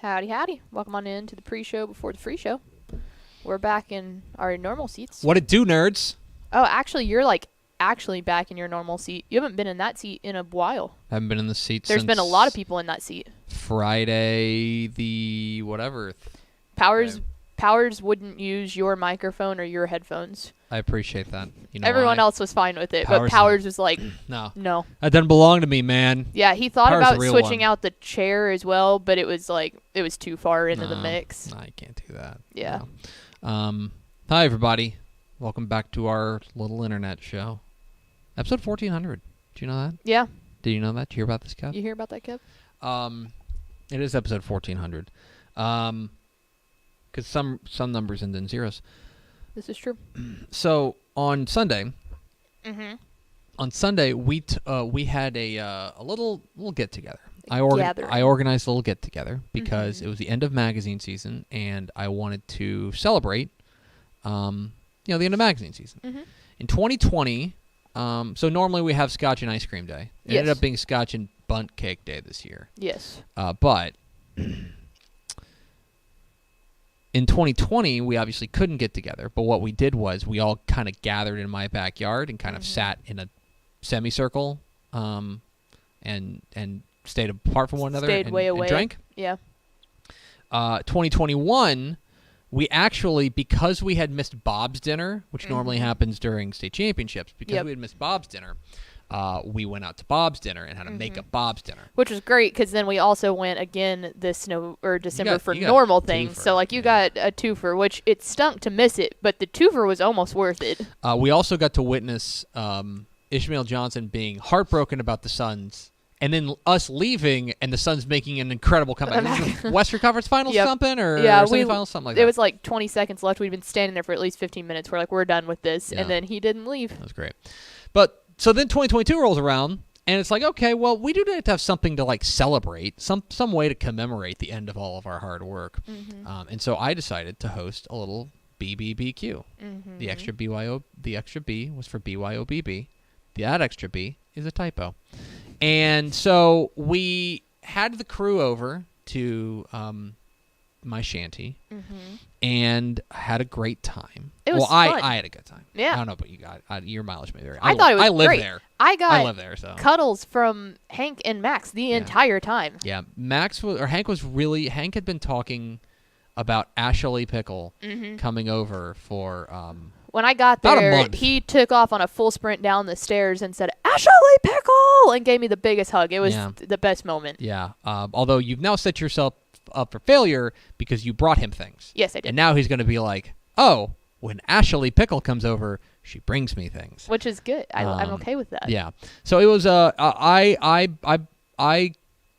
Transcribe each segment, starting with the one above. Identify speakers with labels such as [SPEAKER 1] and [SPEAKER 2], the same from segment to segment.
[SPEAKER 1] Howdy, howdy. Welcome on in to the pre-show before the free show. We're back in our normal seats.
[SPEAKER 2] What it do, nerds?
[SPEAKER 1] Oh, actually, you're actually back in your normal seat. You haven't been in that seat in a while.
[SPEAKER 2] I haven't been in the seat
[SPEAKER 1] There's
[SPEAKER 2] since
[SPEAKER 1] been a lot of people in that seat.
[SPEAKER 2] Friday the whatever.
[SPEAKER 1] Powers wouldn't use your microphone or your headphones.
[SPEAKER 2] I appreciate that. You know
[SPEAKER 1] Everyone
[SPEAKER 2] why?
[SPEAKER 1] else was fine with it, but Powers was like, no.
[SPEAKER 2] That doesn't belong to me, man.
[SPEAKER 1] Yeah, he thought
[SPEAKER 2] Powers
[SPEAKER 1] about
[SPEAKER 2] the real
[SPEAKER 1] switching
[SPEAKER 2] one.
[SPEAKER 1] out the chair as well, but it was too far into the mix.
[SPEAKER 2] No, you can't do that.
[SPEAKER 1] Yeah.
[SPEAKER 2] No. Hi, everybody. Welcome back to our little internet show. Episode 1400. Did you know that?
[SPEAKER 1] Yeah.
[SPEAKER 2] Did you know that? Did you hear about this, Kev?
[SPEAKER 1] You hear about that, Kev?
[SPEAKER 2] It is episode 1400. Because some numbers end in zeros.
[SPEAKER 1] This is true.
[SPEAKER 2] So on Sunday, we had a little get together. I organized a little get together because it was the end of magazine season, and I wanted to celebrate, the end of magazine season. In 2020, so normally we have Scotch and Ice Cream Day. It ended up being Scotch and Bunt Cake Day this year.
[SPEAKER 1] Yes.
[SPEAKER 2] But in 2020, we obviously couldn't get together, but what we did was we all kind of gathered in my backyard and kind of sat in a semicircle and stayed apart from one another and drank.
[SPEAKER 1] Yeah.
[SPEAKER 2] 2021, we actually, because we had missed Bob's dinner, which normally happens during state championships, because we had missed Bob's dinner, we went out to Bob's dinner and had to make up Bob's dinner.
[SPEAKER 1] Which was great, because then we also went again this December for normal things. So, you got a twofer, which it stunk to miss it, but the twofer was almost worth it.
[SPEAKER 2] We also got to witness Ishmael Johnson being heartbroken about the Suns, and then us leaving and the Suns making an incredible comeback. Western Conference Finals something, or semifinals, something like that.
[SPEAKER 1] It was 20 seconds left. We'd been standing there for at least 15 minutes. We're we're done with this, and then he didn't leave.
[SPEAKER 2] That was great. But so then 2022 rolls around, and it's okay, well, we do need to have something to celebrate, some way to commemorate the end of all of our hard work. And so I decided to host a little BBBQ. The extra B was for BYOBB. That extra B is a typo. And so we had the crew over to my shanty and had a great time.
[SPEAKER 1] It was
[SPEAKER 2] fun. I had a good time.
[SPEAKER 1] Yeah.
[SPEAKER 2] I don't know about you guys. Your mileage may vary.
[SPEAKER 1] I thought it was
[SPEAKER 2] I live
[SPEAKER 1] great.
[SPEAKER 2] there.
[SPEAKER 1] I
[SPEAKER 2] live there, so.
[SPEAKER 1] Cuddles from Hank and Max the entire time.
[SPEAKER 2] Yeah. Hank had been talking about Ashley Pickle coming over for
[SPEAKER 1] when I got there, he took off on a full sprint down the stairs and said, "Ashley Pickle!" and gave me the biggest hug. It was the best moment.
[SPEAKER 2] Yeah. Although you've now set yourself up for failure because you brought him things.
[SPEAKER 1] Yes, I did.
[SPEAKER 2] And now he's going to be like, oh, when Ashley Pickle comes over, she brings me things.
[SPEAKER 1] Which is good. I'm okay with that.
[SPEAKER 2] Yeah. So it was I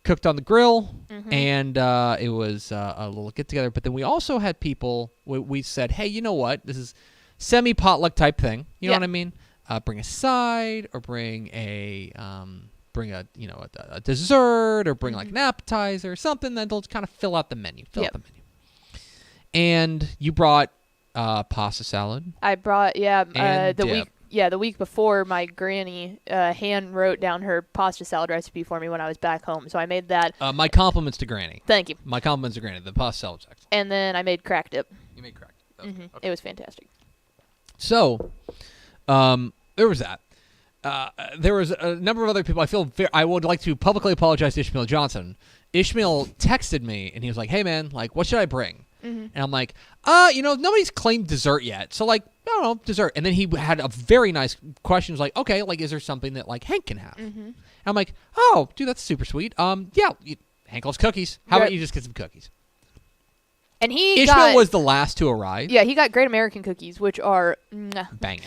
[SPEAKER 2] cooked on the grill, and it was a little get-together. But then we also had people, we said, hey, you know what? This is semi-potluck type thing. You know what I mean? Bring a side, or bring a dessert, or bring an appetizer, something that'll kind of fill out the menu. And you brought pasta salad.
[SPEAKER 1] I brought the week before, my granny hand wrote down her pasta salad recipe for me when I was back home, so I made that.
[SPEAKER 2] My compliments to Granny.
[SPEAKER 1] Thank you.
[SPEAKER 2] My compliments to Granny. The pasta salad's excellent.
[SPEAKER 1] And then I made crack dip.
[SPEAKER 2] You made crack dip. Okay.
[SPEAKER 1] It was fantastic.
[SPEAKER 2] So, there was that. There was a number of other people. I would like to publicly apologize to Ishmael Johnson. Ishmael texted me, and he was like, hey, man, what should I bring? And I'm like, nobody's claimed dessert yet. So, I don't know, dessert. And then he had a very nice question. He was like, okay, is there something that, Hank can have? And I'm like, oh, dude, that's super sweet. Hank loves cookies. How about you just get some cookies?
[SPEAKER 1] And
[SPEAKER 2] Ishmael was the last to arrive.
[SPEAKER 1] Yeah, he got Great American cookies, which are
[SPEAKER 2] banging.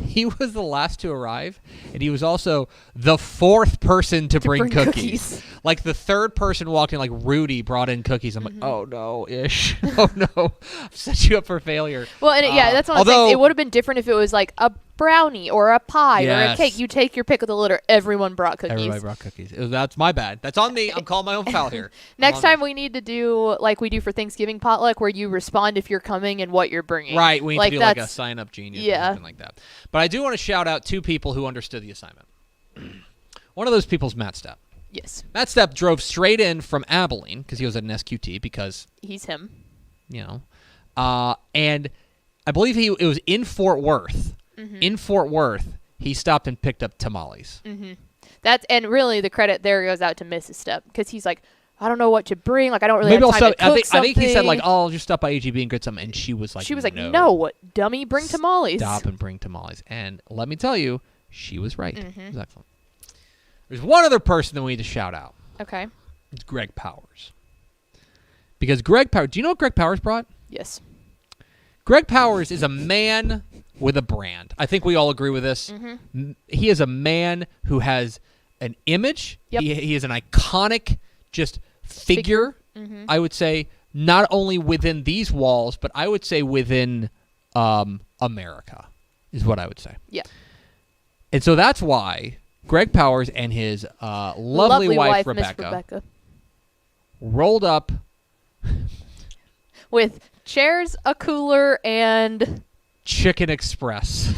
[SPEAKER 2] He was the last to arrive, and he was also the fourth person to bring cookies. The third person walked in, Rudy brought in cookies. I'm like, oh no, Ish. Oh no, I've set you up for failure.
[SPEAKER 1] Well, and that's what I'm saying. It would have been different if it was a brownie or a pie or a cake. You take your pick of the litter. Everyone brought cookies.
[SPEAKER 2] Everybody brought cookies. That's my bad. That's on me. I'm calling my own foul here.
[SPEAKER 1] Next time we need to do like we do for Thanksgiving potluck, where you respond if you're coming and what you're bringing.
[SPEAKER 2] Right. We need to do a sign-up genius or something like that. But I do want to shout out two people who understood the assignment. One of those people is Matt Stepp.
[SPEAKER 1] Yes.
[SPEAKER 2] Matt Stepp drove straight in from Abilene because he was at an SQT because
[SPEAKER 1] he's him.
[SPEAKER 2] And I believe it was in Fort Worth. Mm-hmm. In Fort Worth, he stopped and picked up tamales.
[SPEAKER 1] Mm-hmm. And really the credit there goes out to Mrs. Stepp because he's like, I don't know what to bring. Like, I don't really have time to cook something.
[SPEAKER 2] I think he said, like, oh, I'll just stop by HEB and get some. And she was like,
[SPEAKER 1] no, dummy, bring tamales.
[SPEAKER 2] Stop and bring tamales. And let me tell you, she was right. Mm-hmm. It was excellent. There's one other person that we need to shout out.
[SPEAKER 1] Okay.
[SPEAKER 2] It's Greg Powers. Because Greg Powers, do you know what Greg Powers brought?
[SPEAKER 1] Yes.
[SPEAKER 2] Greg Powers is a man with a brand. I think we all agree with this. Mm-hmm. He is a man who has an image. Yep. He is an iconic just figure. Mm-hmm. I would say not only within these walls, but I would say within America is what I would say.
[SPEAKER 1] Yeah.
[SPEAKER 2] And so that's why Greg Powers and his lovely wife Rebecca rolled up
[SPEAKER 1] with chairs, a cooler, and
[SPEAKER 2] Chicken Express.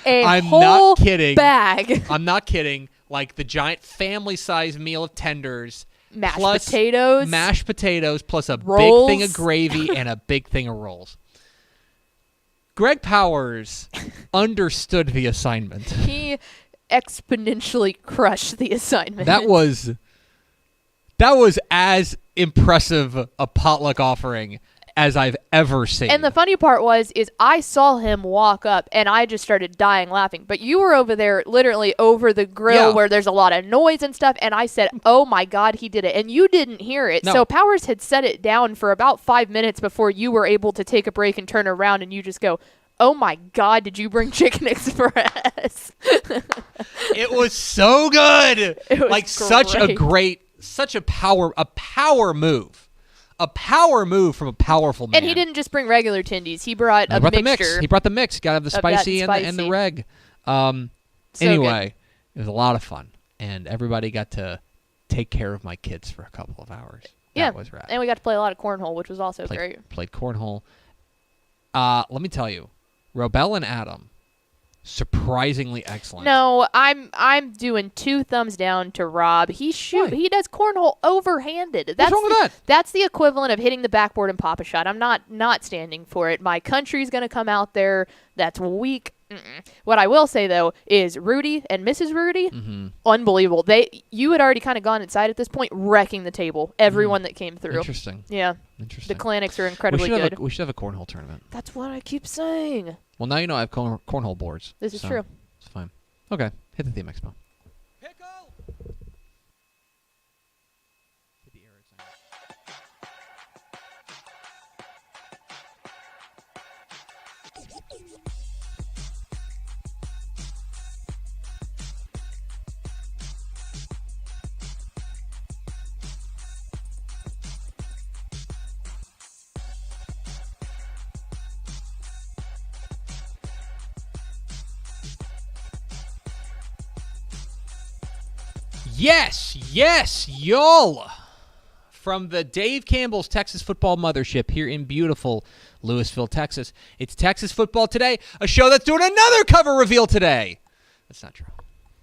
[SPEAKER 1] I'm whole
[SPEAKER 2] not kidding.
[SPEAKER 1] Bag.
[SPEAKER 2] I'm not kidding. Like the giant family-sized meal of tenders.
[SPEAKER 1] Mashed
[SPEAKER 2] potatoes, plus a
[SPEAKER 1] rolls.
[SPEAKER 2] Big thing of gravy and a big thing of rolls. Greg Powers understood the assignment.
[SPEAKER 1] He exponentially crushed the assignment.
[SPEAKER 2] That was as impressive a potluck offering as I've ever seen.
[SPEAKER 1] And the funny part is I saw him walk up and I just started dying laughing. But you were over there literally over the grill where there's a lot of noise and stuff. And I said, oh my God, he did it. And you didn't hear it. No. So Powers had set it down for about 5 minutes before you were able to take a break and turn around and you just go, oh my God, did you bring Chicken Express?
[SPEAKER 2] It was so good.
[SPEAKER 1] It was
[SPEAKER 2] great. Such a power move. A power move from a powerful man.
[SPEAKER 1] And he didn't just bring regular tendies. He brought a mixture.
[SPEAKER 2] He brought the mix. Got to have the spicy and the reg. Anyway, it was a lot of fun. And everybody got to take care of my kids for a couple of hours.
[SPEAKER 1] Yeah.
[SPEAKER 2] That was rad.
[SPEAKER 1] And we got to play a lot of cornhole, which was also great.
[SPEAKER 2] Played cornhole. Let me tell you, Robel and Adam, surprisingly excellent.
[SPEAKER 1] No, I'm doing 2 thumbs down to Rob. He does cornhole overhanded.
[SPEAKER 2] What's wrong with that?
[SPEAKER 1] That's the equivalent of hitting the backboard and pop a shot. I'm not standing for it. My country's gonna come out there. That's weak. What I will say though is Rudy and Mrs. Rudy, unbelievable. You had already kind of gone inside at this point, wrecking the table. Everyone that came through.
[SPEAKER 2] Interesting.
[SPEAKER 1] Yeah.
[SPEAKER 2] Interesting.
[SPEAKER 1] The Klaniks are incredibly good.
[SPEAKER 2] We should have a cornhole tournament.
[SPEAKER 1] That's what I keep saying.
[SPEAKER 2] Well, now you know I have cornhole boards.
[SPEAKER 1] This is true.
[SPEAKER 2] It's fine. Okay, hit the theme expo.
[SPEAKER 3] Pickle!
[SPEAKER 2] Hit the arrow sign. Yes, y'all. From the Dave Campbell's Texas Football Mothership here in beautiful Lewisville, Texas. It's Texas Football Today, a show that's doing another cover reveal today. That's not true,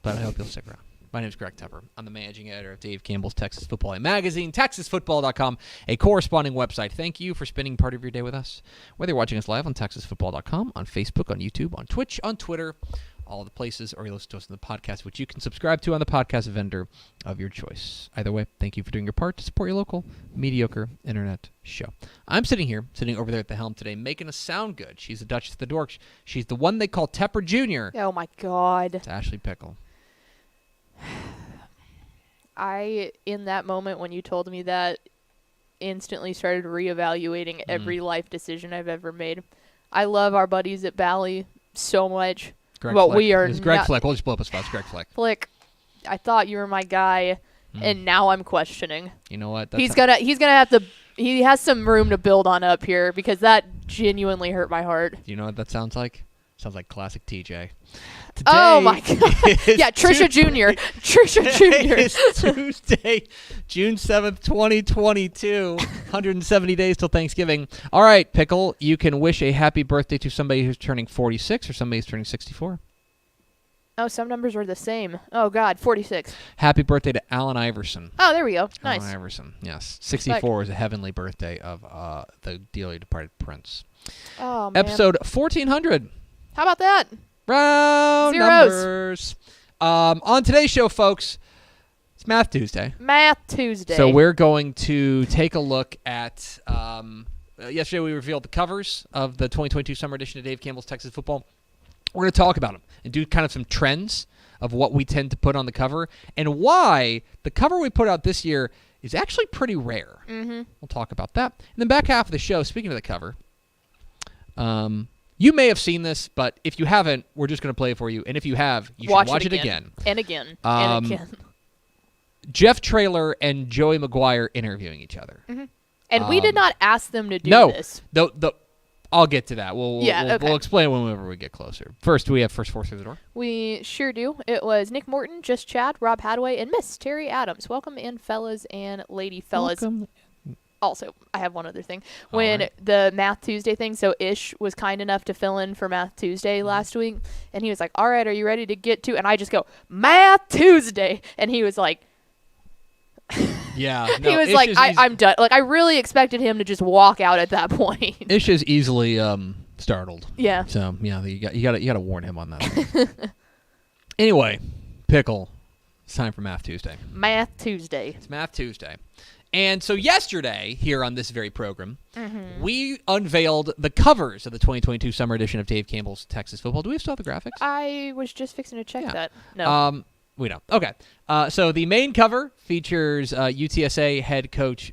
[SPEAKER 2] but I hope you'll stick around. My name is Greg Tupper. I'm the managing editor of Dave Campbell's Texas Football Magazine, TexasFootball.com, a corresponding website. Thank you for spending part of your day with us. Whether you're watching us live on TexasFootball.com, on Facebook, on YouTube, on Twitch, on Twitter, all the places, or you listen to us on the podcast, which you can subscribe to on the podcast vendor of your choice. Either way, thank you for doing your part to support your local, mediocre internet show. I'm sitting over there at the helm today, making us sound good. She's the Duchess of the Dorks. She's the one they call Tepper Jr.
[SPEAKER 1] Oh, my God.
[SPEAKER 2] It's Ashley Pickle.
[SPEAKER 1] In that moment when you told me that, instantly started reevaluating every life decision I've ever made. I love our buddies at Bally so much.
[SPEAKER 2] Greg
[SPEAKER 1] but
[SPEAKER 2] Flick.
[SPEAKER 1] We are
[SPEAKER 2] It's Greg Flick. We'll just blow up his spots. Greg Flick.
[SPEAKER 1] Flick, I thought you were my guy, and now I'm questioning.
[SPEAKER 2] You know what?
[SPEAKER 1] He's gonna have to. He has some room to build on up here because that genuinely hurt my heart.
[SPEAKER 2] Do you know what that sounds like? Sounds like classic TJ. Today
[SPEAKER 1] oh my God! Yeah, Trisha Jr. Trisha Jr.
[SPEAKER 2] It's Tuesday, June 7th, 2022. 170 days till Thanksgiving. All right, Pickle, you can wish a happy birthday to somebody who's turning 46 or somebody who's turning 64.
[SPEAKER 1] Oh, some numbers were the same. Oh, God, 46.
[SPEAKER 2] Happy birthday to Allen Iverson.
[SPEAKER 1] Oh, there we go. Nice.
[SPEAKER 2] Allen Iverson, yes. 64 is a heavenly birthday of the dearly departed Prince.
[SPEAKER 1] Oh, man.
[SPEAKER 2] Episode 1400.
[SPEAKER 1] How about that?
[SPEAKER 2] Round
[SPEAKER 1] Zeros.
[SPEAKER 2] numbers. On today's show, folks, it's Math Tuesday.
[SPEAKER 1] Math Tuesday.
[SPEAKER 2] So we're going to take a look at yesterday we revealed the covers of the 2022 summer edition of Dave Campbell's Texas Football. We're going to talk about them and do kind of some trends of what we tend to put on the cover and why the cover we put out this year is actually pretty rare.
[SPEAKER 1] Mm-hmm.
[SPEAKER 2] We'll talk about that. And then back half of the show, speaking of the cover, you may have seen this, but if you haven't, we're just going to play it for you. And if you have, you should watch it again.
[SPEAKER 1] And again. And again.
[SPEAKER 2] Jeff Traylor and Joey McGuire interviewing each other.
[SPEAKER 1] Mm-hmm. And we did not ask them to do this.
[SPEAKER 2] No. I'll get to that. We'll explain whenever we get closer. First, do we have first four through the door?
[SPEAKER 1] We sure do. It was Nick Morton, Just Chad, Rob Hadaway, and Miss Terry Adams. Welcome in, fellas and lady fellas.
[SPEAKER 2] Welcome.
[SPEAKER 1] Also, I have one other thing. When the Math Tuesday thing, so Ish was kind enough to fill in for Math Tuesday last week, and he was like, all right, are you ready to get to? And I just go, Math Tuesday. And he was like,
[SPEAKER 2] yeah.
[SPEAKER 1] No, he was Ish like, I'm done. Like, I really expected him to just walk out at that point.
[SPEAKER 2] Ish is easily startled.
[SPEAKER 1] Yeah.
[SPEAKER 2] So, yeah, you got to warn him on that. Anyway, Pickle, it's time for Math Tuesday.
[SPEAKER 1] Math Tuesday.
[SPEAKER 2] It's Math Tuesday. And so yesterday, here on this very program, we unveiled the covers of the 2022 summer edition of Dave Campbell's Texas Football. Do we still have the graphics?
[SPEAKER 1] I was just fixing to check that. No.
[SPEAKER 2] We don't. Okay. So the main cover features UTSA head coach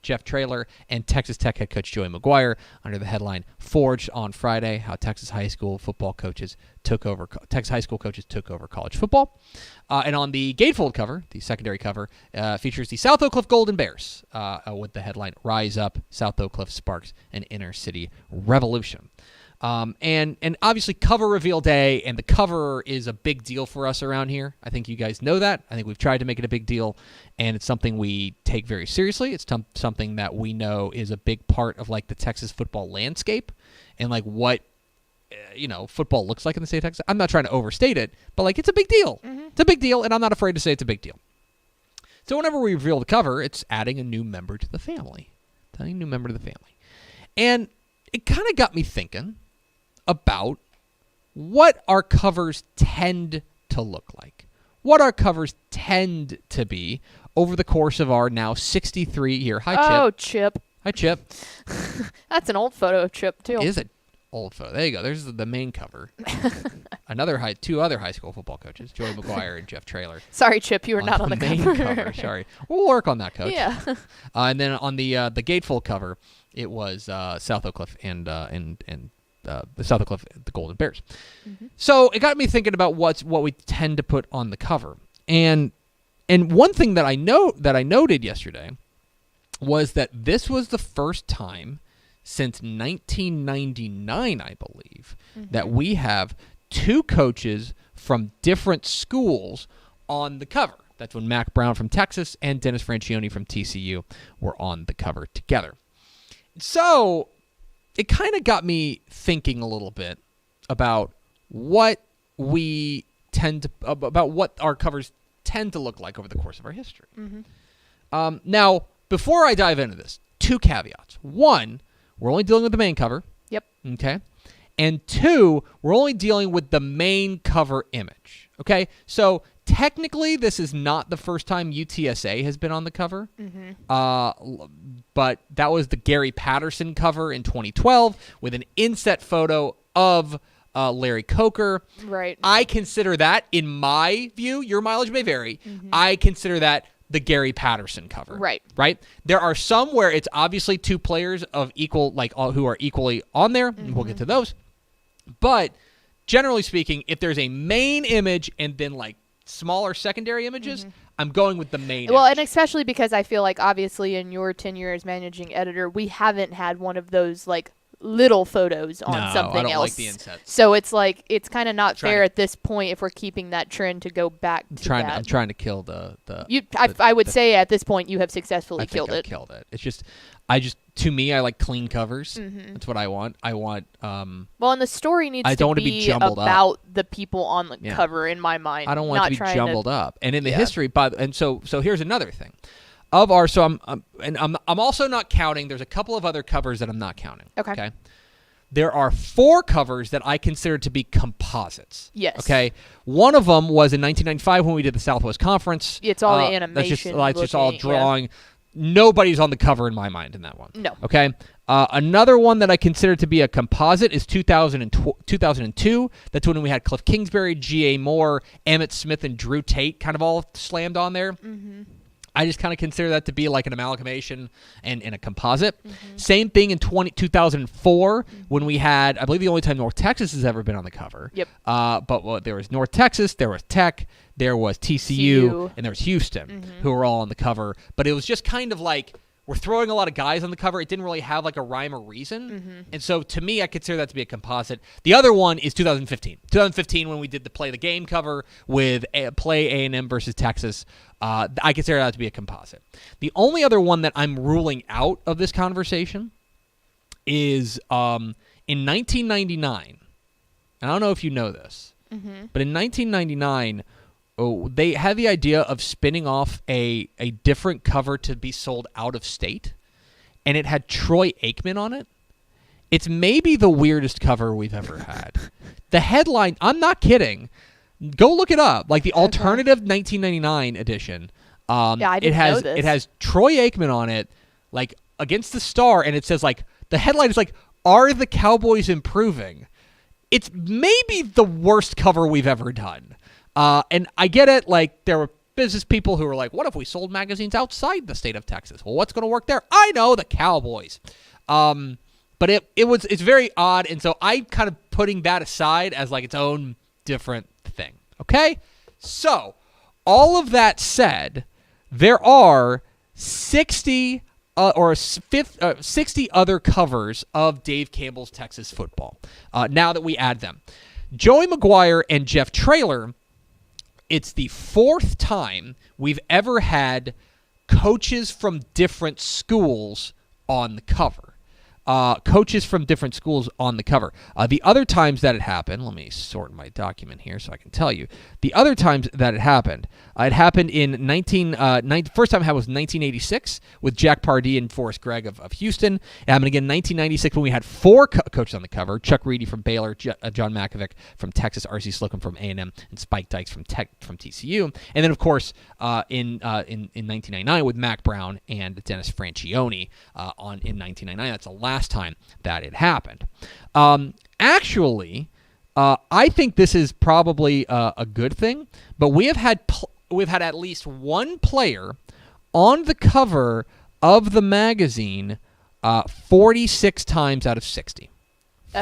[SPEAKER 2] Jeff Traylor and Texas Tech head coach Joey McGuire under the headline "Forged on Friday: How Texas High School coaches took over college football." And on the gatefold cover, the secondary cover, features the South Oak Cliff Golden Bears with the headline "Rise Up: South Oak Cliff Sparks an Inner City Revolution." And obviously cover reveal day, and the cover is a big deal for us around here. I think you guys know that. I think we've tried to make it a big deal, and it's something we take very seriously. It's something that we know is a big part of like the Texas football landscape and like what football looks like in the state of Texas. I'm not trying to overstate it, but like it's a big deal. Mm-hmm. It's a big deal, and I'm not afraid to say it's a big deal. So whenever we reveal the cover, it's adding a new member to the family. And it kind of got me thinking about what our covers tend to look like, what our covers tend to be over the course of our now 63-year. Hi, Chip.
[SPEAKER 1] Oh, Chip.
[SPEAKER 2] Hi, Chip.
[SPEAKER 1] That's an old photo of Chip, too.
[SPEAKER 2] It is an old photo. There you go. There's the main cover. Two other high school football coaches, Joey McGuire and Jeff Traylor.
[SPEAKER 1] Sorry, Chip, you were not on the
[SPEAKER 2] main cover. Sorry. We'll work on that, Coach.
[SPEAKER 1] Yeah.
[SPEAKER 2] And then on the gatefold cover, it was South Oak Cliff and the South Oak Cliff, the Golden Bears. Mm-hmm. So it got me thinking about what we tend to put on the cover. And one thing that I noted yesterday was that this was the first time since 1999, I believe, that we have two coaches from different schools on the cover. That's when Mac Brown from Texas and Dennis Franchione from TCU were on the cover together. So it kind of got me thinking a little bit about what our covers tend to look like over the course of our history. Mm-hmm. Now, before I dive into this, two caveats. One, we're only dealing with the main cover.
[SPEAKER 1] Yep.
[SPEAKER 2] Okay. And two, we're only dealing with the main cover image. Okay. So technically, this is not the first time UTSA has been on the cover. Mm-hmm. But that was the Gary Patterson cover in 2012 with an inset photo of Larry Coker.
[SPEAKER 1] Right.
[SPEAKER 2] I consider that, in my view, your mileage may vary, I consider that the Gary Patterson cover.
[SPEAKER 1] Right.
[SPEAKER 2] Right? There are some where it's obviously two players of equal, like who are equally on there. Mm-hmm. We'll get to those. But generally speaking, if there's a main image and then like smaller secondary images, I'm going with the main image.
[SPEAKER 1] And especially because I feel like obviously in your tenure as managing editor, we haven't had one of those like little photos on
[SPEAKER 2] No,
[SPEAKER 1] something
[SPEAKER 2] I don't
[SPEAKER 1] else.
[SPEAKER 2] like the insets.
[SPEAKER 1] So it's like it's kind of not
[SPEAKER 2] Trying
[SPEAKER 1] fair
[SPEAKER 2] to-
[SPEAKER 1] at this point if we're keeping that trend to go back to that.
[SPEAKER 2] I'm trying to kill the
[SPEAKER 1] I would say at this point you have successfully
[SPEAKER 2] I think
[SPEAKER 1] killed
[SPEAKER 2] I've
[SPEAKER 1] it.
[SPEAKER 2] killed it. It's just to me, I like clean covers. That's what I want. I want.
[SPEAKER 1] Well, and the story needs
[SPEAKER 2] I don't
[SPEAKER 1] to
[SPEAKER 2] want to be
[SPEAKER 1] be
[SPEAKER 2] jumbled up.
[SPEAKER 1] about the people on the
[SPEAKER 2] Yeah.
[SPEAKER 1] cover. In my mind,
[SPEAKER 2] I don't want
[SPEAKER 1] not
[SPEAKER 2] it to be
[SPEAKER 1] trying
[SPEAKER 2] jumbled up. And in the
[SPEAKER 1] Yeah.
[SPEAKER 2] history, so here's another thing. I'm also not counting. There's a couple of other covers that I'm not counting.
[SPEAKER 1] Okay.
[SPEAKER 2] There are 4 covers that I consider to be composites.
[SPEAKER 1] Yes.
[SPEAKER 2] Okay. One of them was in 1995 when we did the Southwest Conference.
[SPEAKER 1] It's all the
[SPEAKER 2] That's just,
[SPEAKER 1] animation
[SPEAKER 2] it's just all
[SPEAKER 1] looking, yeah.
[SPEAKER 2] drawing. Nobody's on the cover in my mind in that one.
[SPEAKER 1] No.
[SPEAKER 2] Okay. Another one that I consider to be a composite is 2002. That's when we had Cliff Kingsbury, G.A. Moore, Emmett Smith, and Drew Tate kind of all slammed on there. I just kind of consider that to be like an amalgamation and a composite. Same thing in 2004 when we had, I believe the only time North Texas has ever been on the cover.
[SPEAKER 1] Yep.
[SPEAKER 2] But there was North Texas, there was Tech, there was TCU, and there was Houston, who were all on the cover. But it was just kind of like, we're throwing a lot of guys on the cover. It didn't really have like a rhyme or reason. And so to me, I consider that to be a composite. The other one is 2015. 2015 when we did the Play the Game cover with Play A&M versus Texas. I consider that to be a composite. The only other one that I'm ruling out of this conversation is in 1999. And I don't know if you know this, but in 1999, they had the idea of spinning off a different cover to be sold out of state, and it had Troy Aikman on it. It's maybe the weirdest cover we've ever had. The headline, I'm not kidding. Go look it up. Like the alternative 1999 edition.
[SPEAKER 1] I didn't know this.
[SPEAKER 2] It has Troy Aikman on it, like against the star, and it says like the headline is like, "Are the Cowboys improving?" It's maybe the worst cover we've ever done. And I get it. Like there were business people who were like, "What if we sold magazines outside the state of Texas?" Well, what's going to work there? I know, the Cowboys. But it's very odd, and so I'm kind of putting that aside as like its own different thing. Okay, so all of that said, there are 60 other covers of Dave Campbell's Texas football. Now that we add them, Joey McGuire and Jeff Traylor. It's the 4th time we've ever had coaches from different schools on the cover. Coaches from different schools on the cover. The other times that it happened, let me sort my document here so I can tell you. The other times that it happened in first time it was 1986 with Jack Pardee and Forrest Gregg of Houston. It happened again in 1996 when we had 4 coaches on the cover: Chuck Reedy from Baylor, John Makovic from Texas, R.C. Slocum from A&M, and Spike Dykes from TCU. And then, of course, in 1999 with Mac Brown and Dennis Franchione in 1999. That's the last time that it happened. Actually, I think this is probably a good thing, but we've had at least one player on the cover of the magazine 46 times out of 60.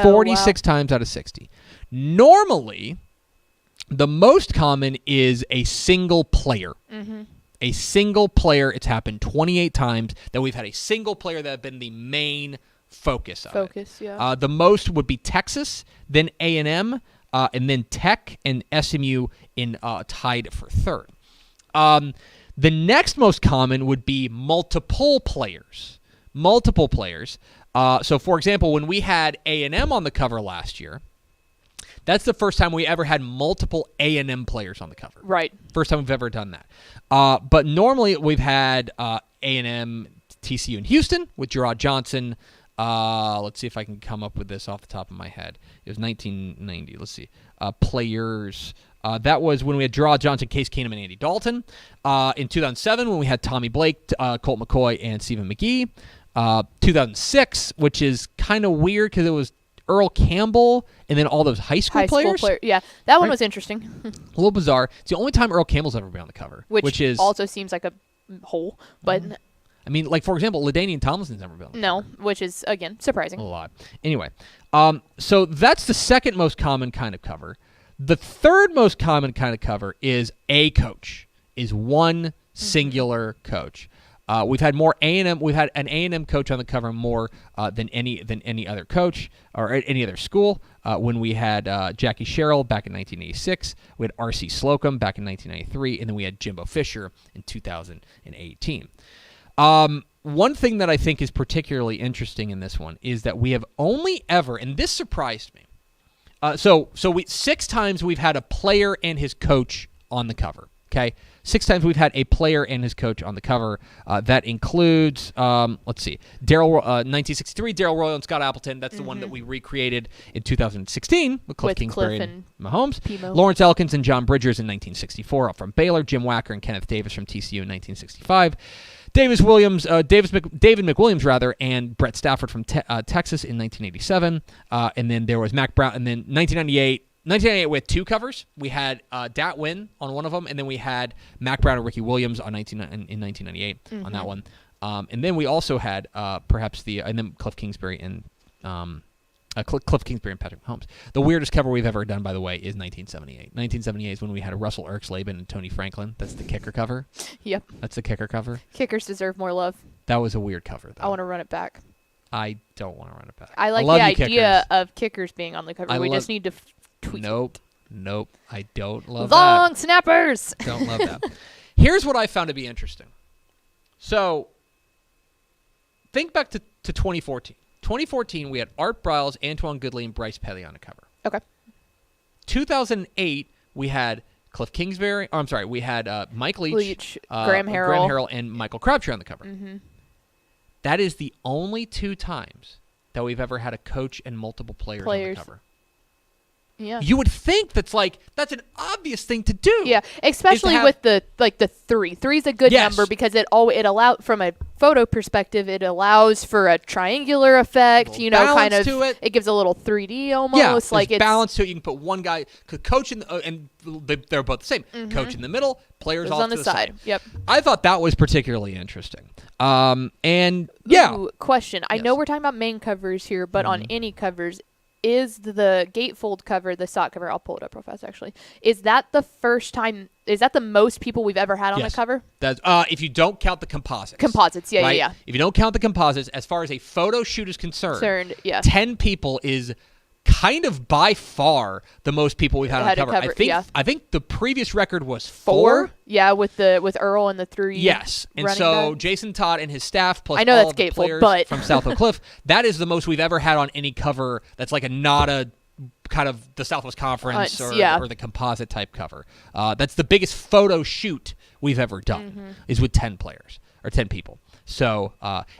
[SPEAKER 2] 46 times out of 60. Normally, the most common is a single player. A single player. It's happened 28 times that we've had a single player that have been the main focus of it.
[SPEAKER 1] Yeah.
[SPEAKER 2] The most would be Texas, then A&M, and then Tech and SMU in tied for 3rd. The next most common would be multiple players. So, for example, when we had A&M on the cover last year, that's the first time we ever had multiple A&M players on the cover.
[SPEAKER 1] Right.
[SPEAKER 2] First time we've ever done that. But normally we've had A&M, TCU, and Houston with Gerard Johnson. Let's see if I can come up with this off the top of my head. It was 1990. Let's see. Players. That was when we had Gerard Johnson, Case Keenum, and Andy Dalton. In 2007, when we had Tommy Blake, Colt McCoy, and Stephen McGee. 2006, which is kind of weird because it was Earl Campbell and then all those high school players.
[SPEAKER 1] Yeah, that one was interesting.
[SPEAKER 2] A little bizarre. It's the only time Earl Campbell's ever been on the cover. Which is
[SPEAKER 1] also seems like a hole, but...
[SPEAKER 2] I mean, like, for example, LaDainian Tomlinson's never been on the cover.
[SPEAKER 1] Which is, again, surprising.
[SPEAKER 2] A lot. Anyway, so that's the second most common kind of cover. The third most common kind of cover is a coach, is one singular coach. We've had more A&M. We've had an A&M coach on the cover more than any other coach or any other school. When we had Jackie Sherrill back in 1986, we had R.C. Slocum back in 1993, and then we had Jimbo Fisher in 2018. One thing that I think is particularly interesting in this one is that we have only ever, and this surprised me. So 6 times we've had a player and his coach on the cover. Okay, 6 times we've had a player and his coach on the cover. That includes, let's see, 1963, Darryl Royal and Scott Appleton. That's the one that we recreated in 2016 with Cliff Kingsbury and Mahomes.
[SPEAKER 1] Pimo.
[SPEAKER 2] Lawrence Elkins and John Bridgers in 1964 up from Baylor. Jim Wacker and Kenneth Davis from TCU in 1965. David McWilliams rather, and Brett Stafford from Texas in 1987. And then there was Mac Brown. And then 1998 we had 2 covers. We had Dat Wynn on one of them, and then we had Mac Brown and Ricky Williams in 1998 on that one. And then we also had and then Cliff Kingsbury and Cliff Kingsbury and Patrick Mahomes. The weirdest cover we've ever done, by the way, is 1978. 1978 is when we had Russell Erx-Laban and Tony Franklin. That's the kicker cover.
[SPEAKER 1] Yep.
[SPEAKER 2] That's the kicker cover.
[SPEAKER 1] Kickers deserve more love.
[SPEAKER 2] That was a weird cover, though.
[SPEAKER 1] I want to run it back.
[SPEAKER 2] I don't want to run it back.
[SPEAKER 1] I like the idea of kickers being on the cover. We just need to tweak
[SPEAKER 2] it. Nope. I don't love
[SPEAKER 1] Long
[SPEAKER 2] that.
[SPEAKER 1] snappers.
[SPEAKER 2] Don't love that. Here's what I found to be interesting. So, think back to 2014. 2014, we had Art Briles, Antoine Goodley, and Bryce Petty on the cover.
[SPEAKER 1] Okay.
[SPEAKER 2] 2008, we had Cliff Kingsbury. Oh, I'm sorry. We had Mike Leach,
[SPEAKER 1] Graham Harrell,
[SPEAKER 2] and Michael Crabtree on the cover. That is the only 2 times that we've ever had a coach and multiple players. On the cover.
[SPEAKER 1] Yeah.
[SPEAKER 2] You would think that's an obvious thing to do.
[SPEAKER 1] Yeah, especially with the 3. 3 is a good number because it allows, from a photo perspective, it allows for a triangular effect. Kind of
[SPEAKER 2] to it.
[SPEAKER 1] It gives a little 3D almost.
[SPEAKER 2] Yeah,
[SPEAKER 1] like
[SPEAKER 2] it's balance to it. You can put one guy, coach and they're both the same. Coach in the middle, players off
[SPEAKER 1] on
[SPEAKER 2] to
[SPEAKER 1] the side. Yep.
[SPEAKER 2] I thought that was particularly interesting. And
[SPEAKER 1] question. I know we're talking about main covers here, but on any covers. Is the gatefold cover, the sock cover, I'll pull it up real fast actually, is that the first time, is that the most people we've ever had on the cover?
[SPEAKER 2] That's, if you don't count the composites.
[SPEAKER 1] Composites, yeah,
[SPEAKER 2] right?
[SPEAKER 1] yeah.
[SPEAKER 2] If you don't count the composites, as far as a photo shoot is concerned, 10 people is kind of by far the most people we've had on cover. I think the previous record was 4.
[SPEAKER 1] Yeah, with Earl and the 3.
[SPEAKER 2] Yes, and so back. Jason Todd and his staff plus
[SPEAKER 1] I know
[SPEAKER 2] all
[SPEAKER 1] that's
[SPEAKER 2] of the
[SPEAKER 1] Gatefold,
[SPEAKER 2] players
[SPEAKER 1] but
[SPEAKER 2] from South Oak Cliff. That is the most we've ever had on any cover. That's like not a kind of the Southwest Conference or the composite type cover. That's the biggest photo shoot we've ever done is with 10 players or 10 people. So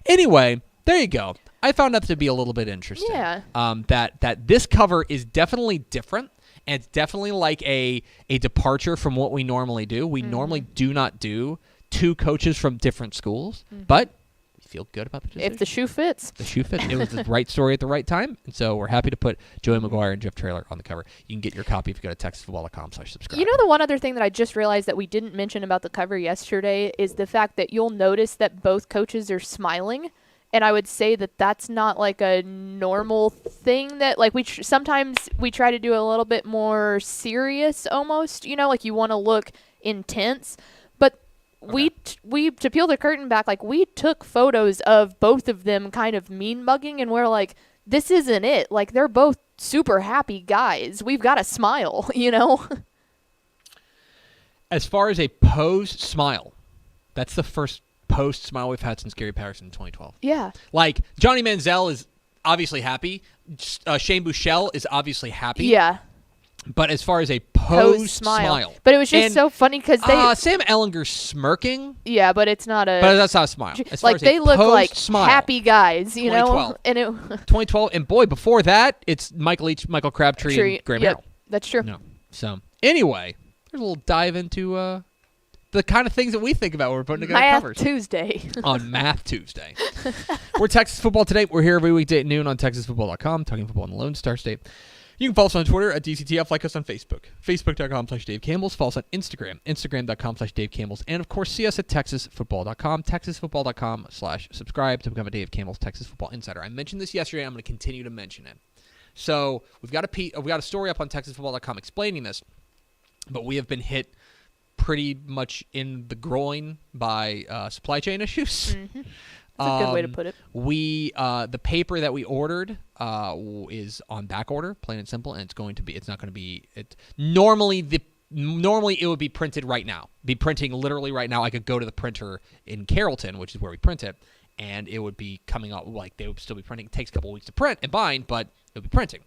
[SPEAKER 2] anyway, there you go. I found that to be a little bit interesting.
[SPEAKER 1] Yeah.
[SPEAKER 2] That this cover is definitely different, and it's definitely like a departure from what we normally do. We normally do not do 2 coaches from different schools, but we feel good about the decision.
[SPEAKER 1] If the shoe fits.
[SPEAKER 2] The shoe fits. It was the right story at the right time, and so we're happy to put Joey McGuire and Jeff Traylor on the cover. You can get your copy if you go to texasfootball.com/subscribe.
[SPEAKER 1] You know, the one other thing that I just realized that we didn't mention about the cover yesterday is the fact that you'll notice that both coaches are smiling. And I would say that that's not like a normal thing that like sometimes we try to do a little bit more serious almost, like you want to look intense. But we to peel the curtain back, like we took photos of both of them kind of mean mugging and we're like, this isn't it. Like they're both super happy guys. We've got to smile,
[SPEAKER 2] As far as a posed smile, that's the first post smile we've had since Gary Patterson in 2012.
[SPEAKER 1] Yeah.
[SPEAKER 2] Like Johnny Manziel is obviously happy. Shane Buechele is obviously happy.
[SPEAKER 1] Yeah.
[SPEAKER 2] But as far as a posed smile.
[SPEAKER 1] But it was just so funny because they...
[SPEAKER 2] Sam Ellinger's smirking.
[SPEAKER 1] Yeah, but it's not a...
[SPEAKER 2] But that's not a smile. As
[SPEAKER 1] like, they look like
[SPEAKER 2] smile,
[SPEAKER 1] happy guys,
[SPEAKER 2] 2012.
[SPEAKER 1] And
[SPEAKER 2] 2012. And boy, before that, it's Michael Leach, Michael Crabtree, and Graham Harrell.
[SPEAKER 1] That's true.
[SPEAKER 2] No. So, anyway, there's a little dive into... the kind of things that we think about when we're putting together covers.
[SPEAKER 1] Tuesday.
[SPEAKER 2] On Math Tuesday. We're Texas Football Today. We're here every weekday at noon on TexasFootball.com, talking football in the Lone Star State. You can follow us on Twitter at DCTF, like us on Facebook, Facebook.com/Dave Campbell's, follow us on Instagram, Instagram.com/Dave Campbell's, and of course see us at TexasFootball.com, TexasFootball.com/subscribe to become a Dave Campbell's Texas Football Insider. I mentioned this yesterday, I'm going to continue to mention it. So we've got a story up on TexasFootball.com explaining this, but we have been hit pretty much in the groin by supply chain issues.
[SPEAKER 1] Mm-hmm. That's a good way to put it.
[SPEAKER 2] The paper that we ordered is on back order, plain and simple, and it's not going to be. Normally it would be printed right now. Be printing literally right now. I could go to the printer in Carrollton, which is where we print it, and it would be coming out like they would still be printing. It takes a couple weeks to print and bind, but it would be printing.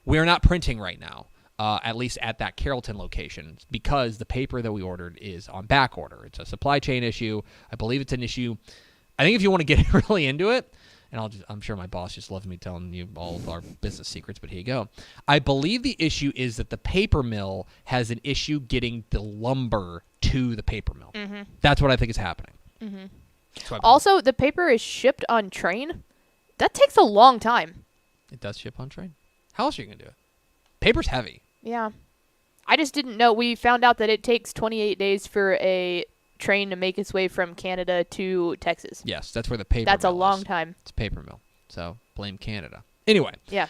[SPEAKER 2] We are not printing right now. At least at that Carrollton location, because the paper that we ordered is on back order. It's a supply chain issue. I believe it's an issue. I think if you want to get really into it, and I'm sure my boss just loves me telling you all of our business secrets, but here you go. I believe the issue is that the paper mill has an issue getting the lumber to the paper mill. Mm-hmm. That's what I think is happening.
[SPEAKER 1] Mm-hmm. Also, the paper is shipped on train. That takes a long time.
[SPEAKER 2] It does ship on train? How else are you going to do it? Paper's heavy.
[SPEAKER 1] Yeah. I just didn't know. We found out that it takes 28 days for a train to make its way from Canada to Texas.
[SPEAKER 2] Yes, that's where the paper
[SPEAKER 1] That's
[SPEAKER 2] mill
[SPEAKER 1] a long
[SPEAKER 2] is.
[SPEAKER 1] time.
[SPEAKER 2] It's paper mill. So blame Canada. Anyway.
[SPEAKER 1] Yeah.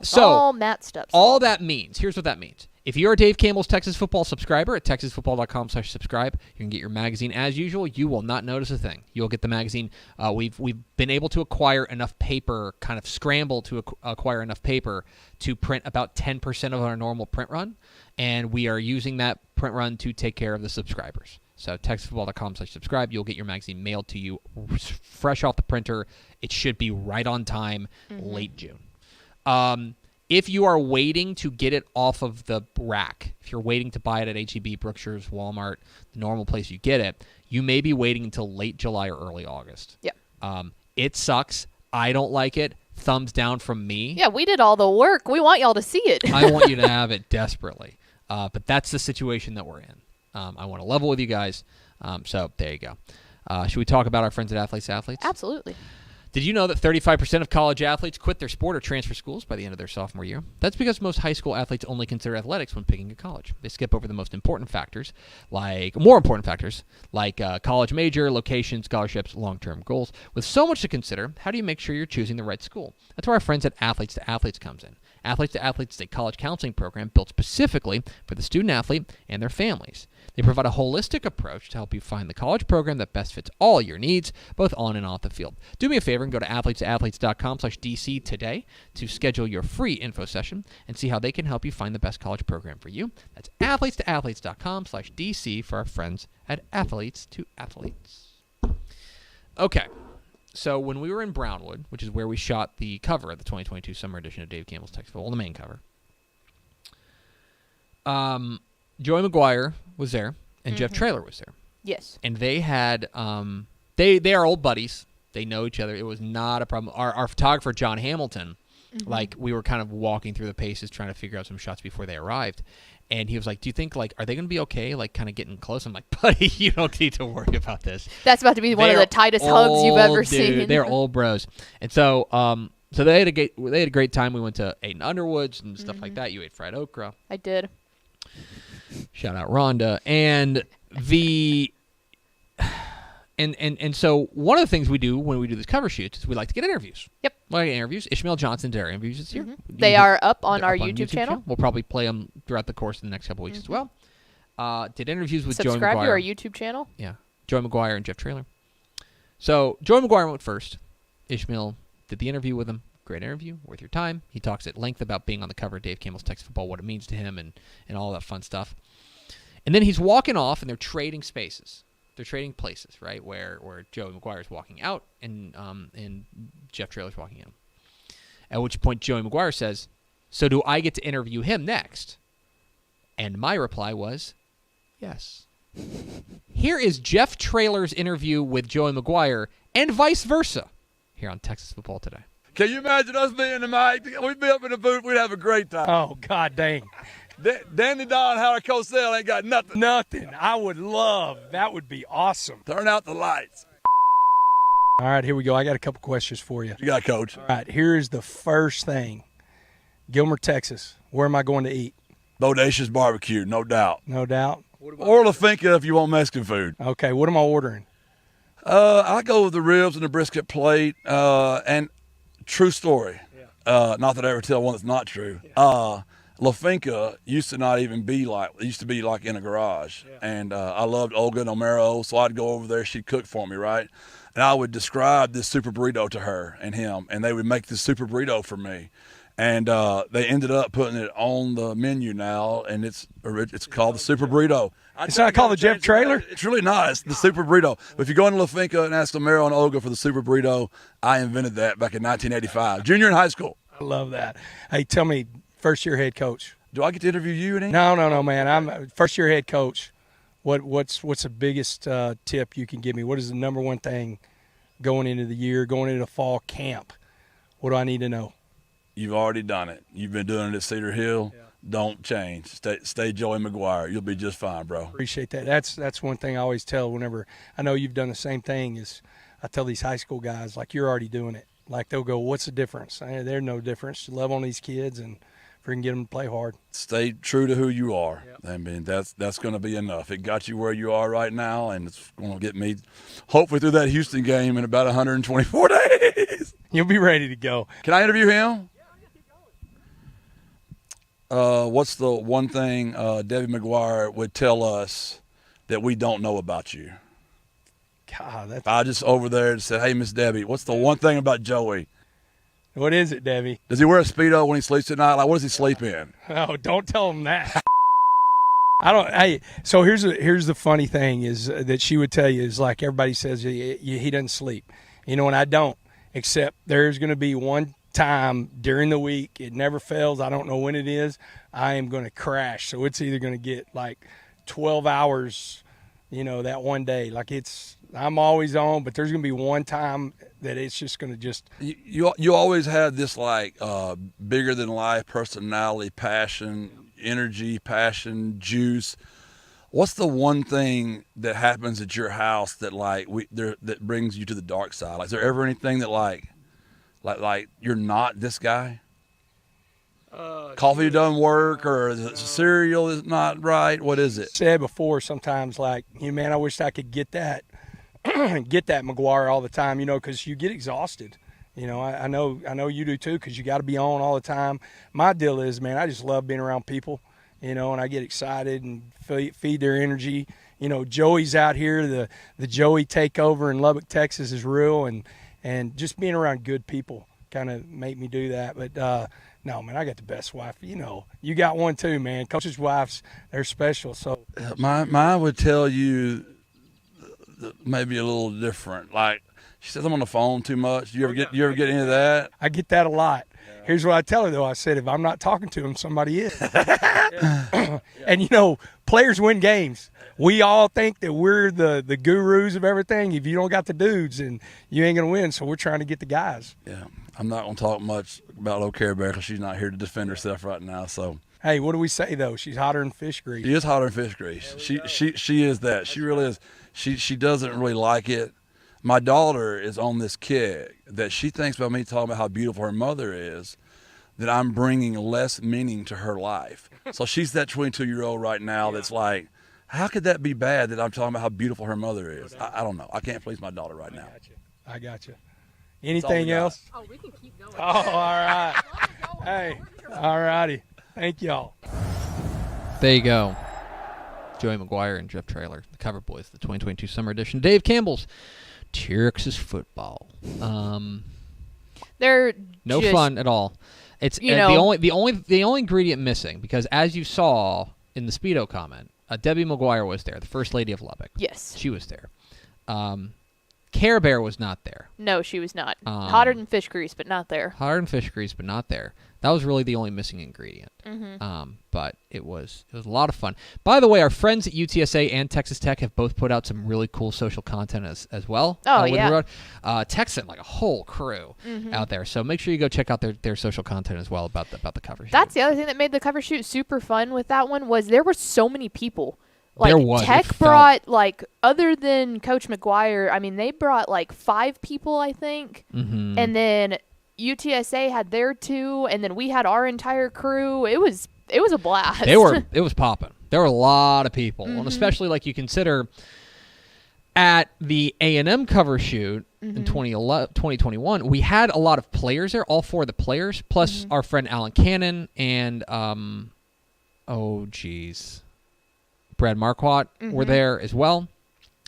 [SPEAKER 2] So
[SPEAKER 1] all Matt stuff.
[SPEAKER 2] All that means, here's what that means. If you're a Dave Campbell's Texas Football subscriber at texasfootball.com/subscribe, you can get your magazine as usual. You will not notice a thing. You'll get the magazine. We've been able to acquire enough paper, kind of scramble to acquire enough paper to print about 10% of our normal print run, and we are using that print run to take care of the subscribers. So texasfootball.com/subscribe. You'll get your magazine mailed to you fresh off the printer. It should be right on time, late June. If you are waiting to get it off of the rack, if you're waiting to buy it at H-E-B, Brookshire's, Walmart, the normal place you get it, you may be waiting until late July or early August.
[SPEAKER 1] Yeah.
[SPEAKER 2] It sucks. I don't like it. Thumbs down from me.
[SPEAKER 1] Yeah, we did all the work. We want y'all to see it.
[SPEAKER 2] I want you to have it desperately. But that's the situation that we're in. I want to level with you guys. So there you go. Should we talk about our friends at Athletes to Athletes?
[SPEAKER 1] Absolutely.
[SPEAKER 2] Did you know that 35% of college athletes quit their sport or transfer schools by the end of their sophomore year? That's because most high school athletes only consider athletics when picking a college. They skip over the more important factors, like college major, location, scholarships, long-term goals. With so much to consider, how do you make sure you're choosing the right school? That's where our friends at Athletes to Athletes comes in. Athletes to Athletes is a college counseling program built specifically for the student-athlete and their families. They provide a holistic approach to help you find the college program that best fits all your needs, both on and off the field. Do me a favor and go to athletesatothletes.com/DC today to schedule your free info session and see how they can help you find the best college program for you. That's athletesatothletes.com/DC for our friends at Athletes to Athletes. Okay. So when we were in Brownwood, which is where we shot the cover of the 2022 summer edition of Dave Campbell's Texas Football, the main cover, Joey McGuire was there, and Jeff Traylor was there.
[SPEAKER 1] Yes.
[SPEAKER 2] And they had they are old buddies. They know each other. It was not a problem. Our photographer, John Hamilton, like we were kind of walking through the paces trying to figure out some shots before they arrived. And he was like, do you think, like, are they going to be okay, like, kind of getting close? I'm like, buddy, you don't need to worry about this.
[SPEAKER 1] That's about to be one of the tightest hugs you've ever seen.
[SPEAKER 2] They're old bros. And so so they had a great time. We went to Aiden Underwood's and stuff like that. You ate fried okra.
[SPEAKER 1] I did.
[SPEAKER 2] Shout out Rhonda. And and so one of the things we do when we do these cover shoots is we like to get interviews. Yep. We like interviews. Ishmael Johnson did our interviews this year.
[SPEAKER 1] They are up on our YouTube channel.
[SPEAKER 2] We'll probably play them throughout the course of the next couple weeks as well. Did interviews with Joey McGuire.
[SPEAKER 1] Subscribe to our YouTube channel.
[SPEAKER 2] Yeah. Joey McGuire and Jeff Traylor. So Joey McGuire went first. Ishmael did the interview with him. Great interview, worth your time. He talks at length about being on the cover of Dave Campbell's Texas Football, what it means to him, and all that fun stuff. And then he's walking off, and they're trading spaces. They're trading places, right, where Joey McGuire's walking out and Jeff Traylor's walking in. At which point Joey McGuire says, so do I get to interview him next? And my reply was, yes. Here is Jeff Traylor's interview with Joey McGuire and vice versa here on Texas Football Today.
[SPEAKER 3] Can you imagine us being the mic? We'd be up in the booth. We'd have a great time.
[SPEAKER 4] Oh, God dang.
[SPEAKER 3] Danny Don, Howard Cosell ain't got nothing.
[SPEAKER 4] Nothing. I would love. That would be awesome.
[SPEAKER 3] Turn out the lights.
[SPEAKER 4] All right, here we go. I got a couple questions for you.
[SPEAKER 3] You got, Coach.
[SPEAKER 4] All right, here is the first thing. Gilmer, Texas. Where am I going to eat?
[SPEAKER 3] Bodacious barbecue, no doubt.
[SPEAKER 4] No doubt.
[SPEAKER 3] Or La Finca if you want Mexican food.
[SPEAKER 4] Okay, what am I ordering?
[SPEAKER 3] I go with the ribs and the brisket plate. And true story. Not that I ever tell one that's not true. La Finca used to not even be like, it used to be like in a garage. Yeah. And I loved Olga and Omero, so I'd go over there. She'd cook for me, right? And I would describe this super burrito to her and him, and they would make this super burrito for me. And they ended up putting it on the menu now, and it's called the Super Burrito.
[SPEAKER 4] It's not called the Jeff Trailer?
[SPEAKER 3] It's really not. It's the Super Burrito. But if you go into La Finca and ask Omero and Olga for the Super Burrito, I invented that back in 1985, junior in high school.
[SPEAKER 4] I love that. Hey, tell me, first-year head coach.
[SPEAKER 3] Do I get to interview you, Andy?
[SPEAKER 4] No, man. I'm first-year head coach. What's the biggest tip you can give me? What is the number one thing going into the year, going into fall camp? What do I need to know?
[SPEAKER 3] You've already done it. You've been doing it at Cedar Hill. Yeah. Don't change. Stay Joey McGuire. You'll be just fine, bro. Appreciate
[SPEAKER 4] that. That's one thing I always tell whenever I know you've done the same thing is I tell these high school guys, like, you're already doing it. Like, they'll go, what's the difference? There's no difference. Love on these kids and freaking get them to play hard.
[SPEAKER 3] Stay true to who you are. Yep. I mean, that's going to be enough. It got you where you are right now, and it's going to get me hopefully through that Houston game in about 124 days.
[SPEAKER 4] You'll be ready to go.
[SPEAKER 3] Can I interview him? What's the one thing Debbie McGuire would tell us that we don't know about you?
[SPEAKER 4] God,
[SPEAKER 3] I just over there and said, hey, Miss Debbie, what's the one thing about Joey?
[SPEAKER 4] What is it, Debbie?
[SPEAKER 3] Does he wear a Speedo when he sleeps at night? Like, what does he sleep in?
[SPEAKER 4] Oh, don't tell him that. I don't. Hey, so here's the funny thing is that she would tell you is like everybody says he doesn't sleep, and I don't. Except there's going to be one time during the week, it never fails. I don't know when it is. I am going to crash. So it's either going to get like 12 hours, that one day. Like I'm always on, but there's going to be one time that it's just going to just.
[SPEAKER 3] You always had this like bigger than life personality, passion, energy, passion, juice. What's the one thing that happens at your house that that brings you to the dark side? Like, is there ever anything that like you're not this guy? Coffee doesn't work, or the cereal is not right. What is it?
[SPEAKER 4] Said before, sometimes like, man, I wish I could get that, get that McGuire all the time. Because you get exhausted. I know you do too, because you got to be on all the time. My deal is, man, I just love being around people. And I get excited and feed their energy. Joey's out here. The Joey takeover in Lubbock, Texas is real, and just being around good people kind of make me do that. But no, man, I got the best wife. You got one too, man. Coach's wives, they're special. So
[SPEAKER 3] mine would tell you maybe a little different. Like, she says I'm on the phone too much. You ever get any of that?
[SPEAKER 4] I get that a lot. Here's what I tell her, though. I said, if I'm not talking to him, somebody is. And, players win games. We all think that we're the gurus of everything. If you don't got the dudes, and you ain't going to win. So we're trying to get the guys.
[SPEAKER 3] Yeah. I'm not going to talk much about Low Care Bear because she's not here to defend herself right now. So.
[SPEAKER 4] Hey, what do we say, though? She's hotter than fish grease.
[SPEAKER 3] She is hotter than fish grease. She is that. She really is. She doesn't really like it. My daughter is on this kick that she thinks about me talking about how beautiful her mother is, that I'm bringing less meaning to her life. So she's that 22-year-old right now that's like, how could that be bad that I'm talking about how beautiful her mother is? I don't know. I can't please my daughter right now.
[SPEAKER 4] I got you. Anything else?
[SPEAKER 1] Oh, we can keep going.
[SPEAKER 4] Oh, all right. Hey, all righty. Thank y'all.
[SPEAKER 2] There you go. Joey McGuire and Jeff Trailer, the Cover Boys, the 2022 Summer Edition. Dave Campbell's Texas football.
[SPEAKER 1] They're
[SPEAKER 2] no
[SPEAKER 1] just
[SPEAKER 2] fun at all. It's the only ingredient missing, because as you saw in the Speedo comment, Debbie McGuire was there, the First Lady of Lubbock.
[SPEAKER 1] Yes,
[SPEAKER 2] she was there. Care Bear was not there.
[SPEAKER 1] No, she was not. Hotter than fish grease, but not there.
[SPEAKER 2] Hotter than fish grease, but not there. That was really the only missing ingredient.
[SPEAKER 1] Mm-hmm.
[SPEAKER 2] But it was a lot of fun. By the way, our friends at UTSA and Texas Tech have both put out some really cool social content as well.
[SPEAKER 1] Oh, yeah.
[SPEAKER 2] Tech sent like a whole crew out there. So make sure you go check out their social content as well about the cover shoot.
[SPEAKER 1] That's the other thing that made the cover shoot super fun with that one was there were so many people.
[SPEAKER 2] There was.
[SPEAKER 1] Tech brought, other than Coach McGuire, I mean, they brought 5 people, I think.
[SPEAKER 2] Mm-hmm.
[SPEAKER 1] And then UTSA had their 2, and then we had our entire crew. It was a blast.
[SPEAKER 2] It was popping. There were a lot of people, and especially you consider at the A&M cover shoot in 2021, we had a lot of players there, all 4 of the players, plus our friend Alan Cannon and, Brad Marquardt were there as well.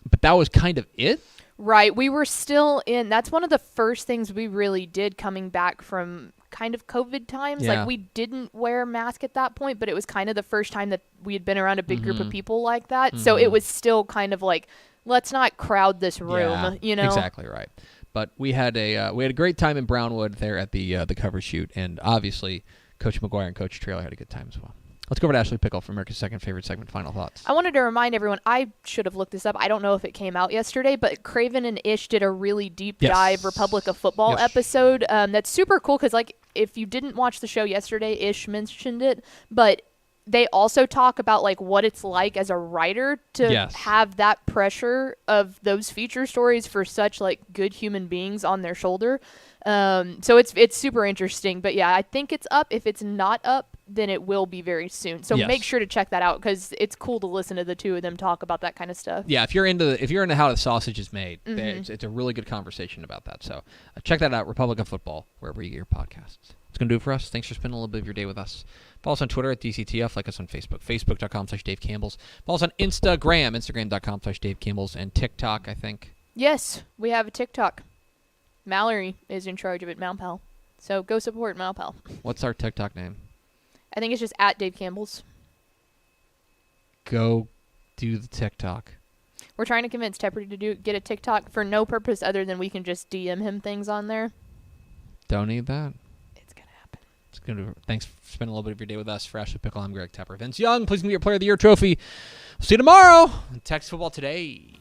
[SPEAKER 2] But that was kind of it.
[SPEAKER 1] Right. We were still in. That's one of the first things we really did coming back from kind of COVID times.
[SPEAKER 2] Yeah.
[SPEAKER 1] Like, we didn't wear a mask at that point, but it was kind of the first time that we had been around a big group of people like that. So it was still kind of like, let's not crowd this room, you know?
[SPEAKER 2] Exactly right. But we had a great time in Brownwood there at the cover shoot, and obviously Coach McGuire and Coach Traylor had a good time as well. Let's go over to Ashley Pickle for America's second favorite segment. Final thoughts.
[SPEAKER 1] I wanted to remind everyone, I should have looked this up. I don't know if it came out yesterday, but Craven and Ish did a really deep dive Republic of Football episode. That's super cool because, like, if you didn't watch the show yesterday, Ish mentioned it, but they also talk about, like, what it's like as a writer to have that pressure of those feature stories for such, like, good human beings on their shoulder. So it's super interesting. But yeah, I think it's up. If it's not up, then it will be very soon. So make sure to check that out because it's cool to listen to the two of them talk about that kind of stuff.
[SPEAKER 2] Yeah, if you're into how the sausage is made, it's a really good conversation about that. So check that out, Republic of Football, wherever you get your podcasts. It's going to do it for us. Thanks for spending a little bit of your day with us. Follow us on Twitter at DCTF. Like us on Facebook, facebook.com/Dave Campbell's. Follow us on Instagram, instagram.com/Dave Campbell's, and TikTok, I think.
[SPEAKER 1] Yes, we have a TikTok. Mallory is in charge of it, Malpal. So go support Malpal.
[SPEAKER 2] What's our TikTok name?
[SPEAKER 1] I think it's just at Dave Campbell's.
[SPEAKER 2] Go do the TikTok.
[SPEAKER 1] We're trying to convince Tepper to get a TikTok for no purpose other than we can just DM him things on there.
[SPEAKER 2] Don't need that.
[SPEAKER 1] It's going to happen.
[SPEAKER 2] It's gonna. Thanks for spending a little bit of your day with us. For Ashley Pickle, I'm Greg Tepper. Vince Young, please give me your Player of the Year trophy. We'll see you tomorrow on Texas Football Today.